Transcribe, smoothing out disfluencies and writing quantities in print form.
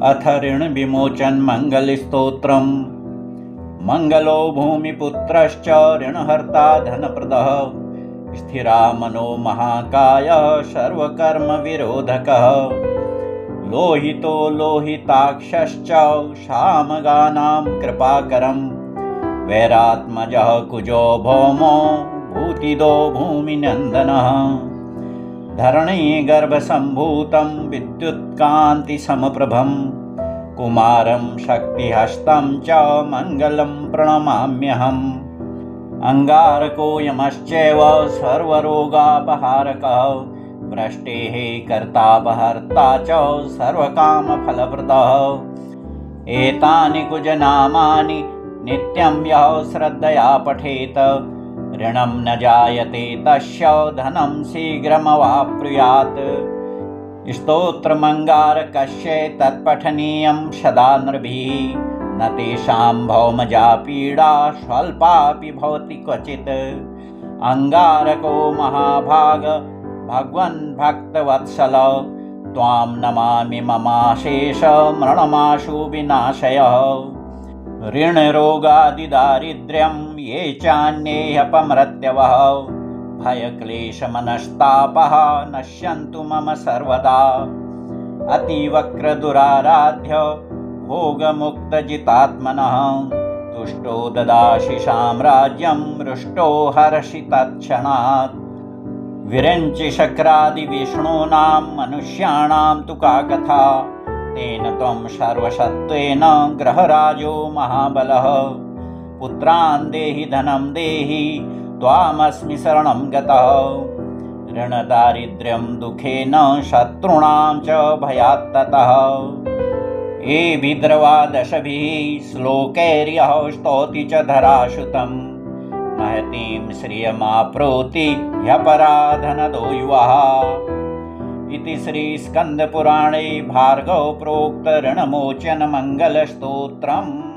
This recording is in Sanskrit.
अथ ऋण विमोचन मंगल स्तोत्रम्। मंगलो भूमिपुत्रश्च ऋणहर्ता धनप्रदः, स्थिरा मनो महाकाय सर्वकर्म विरोधकः। लोहितो लोहिताक्षश्च सामगानां कृपाकरम्, वैरात्मजः कुजो भौमो भूतिदो भूमिनन्दनः। धरणी गर्भसम्भूतं विद्युत्कान्तिसमप्रभं, कुमारं शक्तिहस्तं च मङ्गलं प्रणमाम्यहम्। अङ्गारकोऽयमश्चैव सर्वरोगापहारकः, वृष्टेः कर्तापहर्ता च सर्वकामफलप्रदः। एतानि कुजनामानि नित्यं यः श्रद्धया पठेत, ऋणं न जायते तस्य धनं शीघ्रमवाप्नुयात्। स्तोत्रमङ्गारकस्य तत्पठनीयं सदा नृभिः, न तेषां भौमजा पीडा स्वल्पापि भवति क्वचित्। अङ्गारको महाभाग भगवन् भक्तवत्सल, त्वां नमामि ममाशेष मरणमाशु विनाशयः। ऋणरोगादिदारिद्र्यं ये चान्येऽपमृत्यवः, भयक्लेशमनस्तापः नश्यन्तु मम सर्वदा। अतिवक्रदुराराध्य भोगमुक्तजितात्मनः, तुष्टो ददासि साम्राज्यं रुष्टो हर्षि तत्क्षणात्। विरञ्चि शक्रादिविष्णूनां मनुष्याणां तु का कथा, तेन त्वं सर्वसत्त्वेन ग्रहराजो महाबलः। पुत्रान् देहि धनं देहि त्वामस्मि शरणं गतः, ऋणदारिद्र्यं दुःखेन शत्रूणां च भयात्ततः। एभिर्द्रवादशभिः श्लोकैर्यः स्तौति च धराश्रुतं, महतीं श्रियमाप्नोति ह्यपराधनदो युवः। इति श्रीस्कन्दपुराणे भार्गव प्रोक्त ऋणमोचन मंगलस्तोत्रम्।